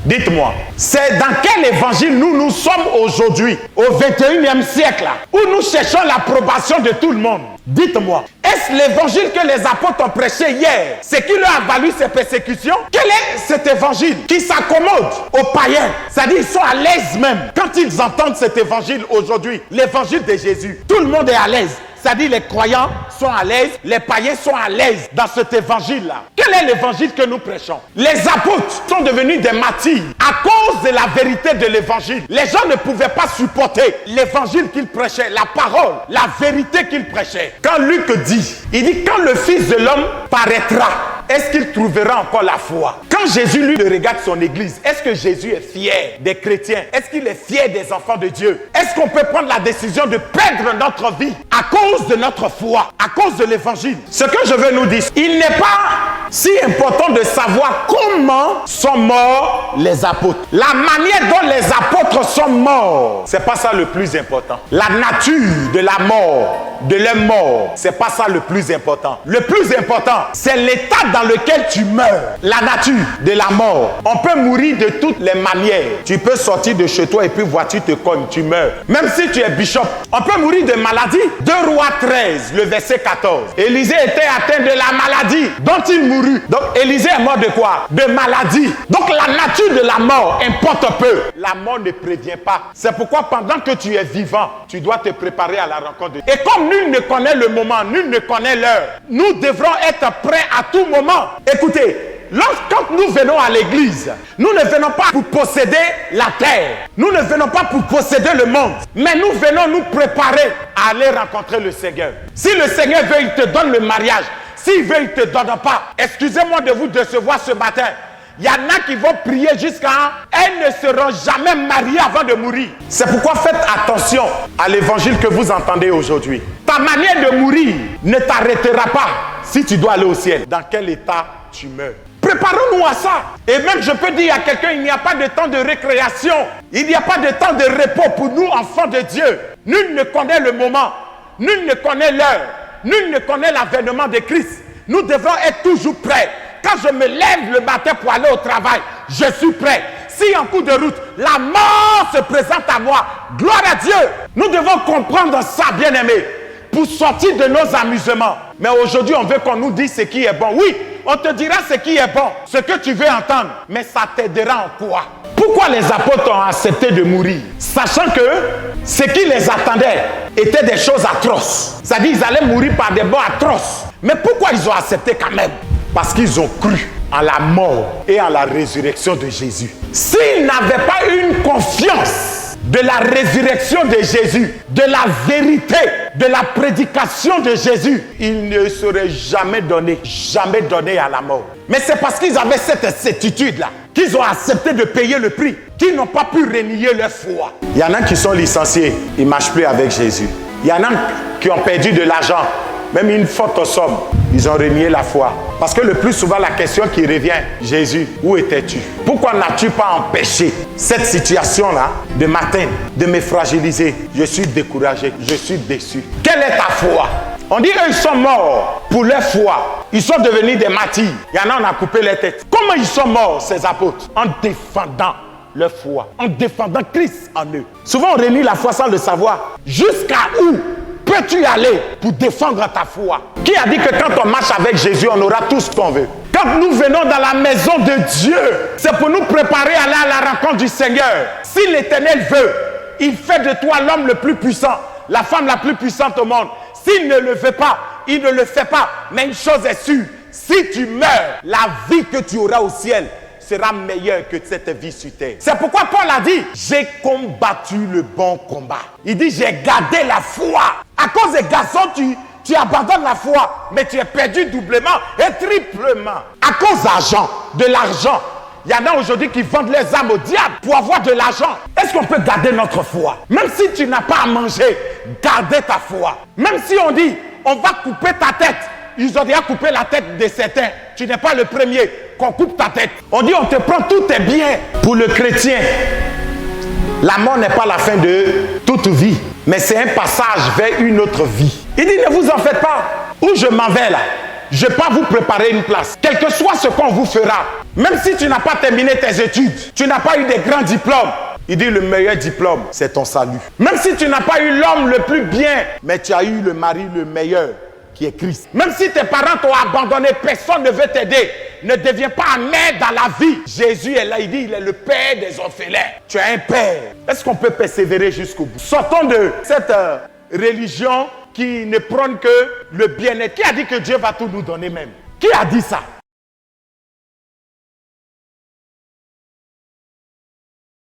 Dites-moi, c'est dans quel évangile nous sommes aujourd'hui, au 21e siècle, où nous cherchons l'approbation de tout le monde? Dites-moi, est-ce l'évangile que les apôtres ont prêché hier, ce qui leur a valu ces persécutions? Quel est cet évangile qui s'accommode aux païens? C'est-à-dire, ils sont à l'aise même. Quand ils entendent cet évangile aujourd'hui, l'évangile de Jésus, tout le monde est à l'aise. C'est-à-dire les croyants sont à l'aise, les païens sont à l'aise dans cet évangile-là. Quel est l'évangile que nous prêchons? Les apôtres sont devenus des martyrs à cause de la vérité de l'évangile. Les gens ne pouvaient pas supporter l'évangile qu'ils prêchaient, la parole, la vérité qu'ils prêchaient. Quand Luc dit, il dit quand le Fils de l'homme paraîtra, est-ce qu'il trouvera encore la foi? Quand Jésus lui regarde son église, est-ce que Jésus est fier des chrétiens? Est-ce qu'il est fier des enfants de Dieu? Est-ce qu'on peut prendre la décision de perdre notre vie à cause de notre foi, à cause de l'évangile? Ce que je veux nous dire, il n'est pas si important de savoir comment sont morts les apôtres. La manière dont les apôtres sont morts, c'est pas ça le plus important. La nature de la mort, de leur mort, c'est pas ça le plus important. Le plus important, c'est l'état dans lequel tu meurs. La nature de la mort. On peut mourir de toutes les manières. Tu peux sortir de chez toi et puis voiture te cogne, tu meurs. Même si tu es bishop, on peut mourir de maladie. 2 Rois 13, le verset 14. Élisée était atteint de la maladie dont il mourut. Donc Élisée est mort de quoi? De maladie. Donc la nature de la mort importe peu. La mort ne prévient pas. C'est pourquoi pendant que tu es vivant, tu dois te préparer à la rencontre de Dieu. Et comme nul ne connaît le moment, nul ne connaît l'heure, nous devrons être prêts à tout moment. Écoutez, quand nous venons à l'église, nous ne venons pas pour posséder la terre. Nous ne venons pas pour posséder le monde. Mais nous venons nous préparer à aller rencontrer le Seigneur. Si le Seigneur veut, il te donne le mariage. S'il veut, il ne te donne pas. Excusez-moi de vous décevoir ce matin. Il y en a qui vont prier jusqu'à... Elles ne seront jamais mariées avant de mourir. C'est pourquoi faites attention à l'évangile que vous entendez aujourd'hui. Ta manière de mourir ne t'arrêtera pas si tu dois aller au ciel. Dans quel état tu meurs? Préparons-nous à ça. Et même je peux dire à quelqu'un, il n'y a pas de temps de récréation. Il n'y a pas de temps de repos pour nous, enfants de Dieu. Nul ne connaît le moment. Nul ne connaît l'heure. Nul ne connaît l'avènement de Christ. Nous devons être toujours prêts. Quand je me lève le matin pour aller au travail, je suis prêt. Si en cours de route, la mort se présente à moi, gloire à Dieu. Nous devons comprendre ça, bien-aimés, pour sortir de nos amusements. Mais aujourd'hui, on veut qu'on nous dise ce qui est bon. Oui, on te dira ce qui est bon, ce que tu veux entendre. Mais ça t'aidera en quoi? Pourquoi les apôtres ont accepté de mourir? Sachant que ce qui les attendait était des choses atroces. C'est-à-dire qu'ils allaient mourir par des morts atroces. Mais pourquoi ils ont accepté quand même? Parce qu'ils ont cru en la mort et en la résurrection de Jésus. S'ils n'avaient pas une confiance de la résurrection de Jésus, de la vérité, de la prédication de Jésus, ils ne seraient jamais donnés à la mort. Mais c'est parce qu'ils avaient cette certitude-là qu'ils ont accepté de payer le prix, qu'ils n'ont pas pu renier leur foi. Il y en a qui sont licenciés, ils ne marchent plus avec Jésus. Il y en a qui ont perdu de l'argent, même une forte somme, ils ont renié la foi. Parce que le plus souvent, la question qui revient, Jésus, où étais-tu? Pourquoi n'as-tu pas empêché cette situation-là de m'atteindre, de me fragiliser? Je suis découragé, je suis déçu. Quelle est ta foi? On dit qu'ils sont morts pour leur foi. Ils sont devenus des martyrs. Il y en a, on a coupé les têtes. Comment ils sont morts, ces apôtres? En défendant leur foi, en défendant Christ en eux. Souvent, on renie la foi sans le savoir. Jusqu'à où peux-tu aller pour défendre ta foi? Qui a dit que quand on marche avec Jésus, on aura tout ce qu'on veut? Quand nous venons dans la maison de Dieu, c'est pour nous préparer à aller à la rencontre du Seigneur. Si l'Éternel veut, il fait de toi l'homme le plus puissant, la femme la plus puissante au monde. S'il ne le veut pas, il ne le fait pas. Mais une chose est sûre, si tu meurs, la vie que tu auras au ciel sera meilleure que cette vie sur terre. C'est pourquoi Paul a dit, j'ai combattu le bon combat. Il dit, j'ai gardé la foi. À cause des garçons, tu abandonnes la foi, mais tu es perdu doublement et triplement. À cause de l'argent. Il y en a aujourd'hui qui vendent les âmes au diable pour avoir de l'argent. Est-ce qu'on peut garder notre foi? Même si tu n'as pas à manger, gardez ta foi. Même si on dit, on va couper ta tête. Ils ont déjà coupé la tête de certains. Tu n'es pas le premier qu'on coupe ta tête. On dit, on te prend tous tes biens. Pour le chrétien, la mort n'est pas la fin de toute vie, mais c'est un passage vers une autre vie. Il dit, ne vous en faites pas. Où je m'en vais là? je vais pas vous préparer une place. Quel que soit ce qu'on vous fera, même si tu n'as pas terminé tes études, tu n'as pas eu des grands diplômes, il dit le meilleur diplôme, c'est ton salut. Même si tu n'as pas eu l'homme le plus bien, mais tu as eu le mari le meilleur, qui est Christ. Même si tes parents t'ont abandonné, personne ne veut t'aider. Ne deviens pas amer dans la vie. Jésus est là, il dit, il est le père des orphelins. Tu as un père. Est-ce qu'on peut persévérer jusqu'au bout? Sortons de cette religion qui ne prône que le bien-être. Qui a dit que Dieu va tout nous donner même? Qui a dit ça?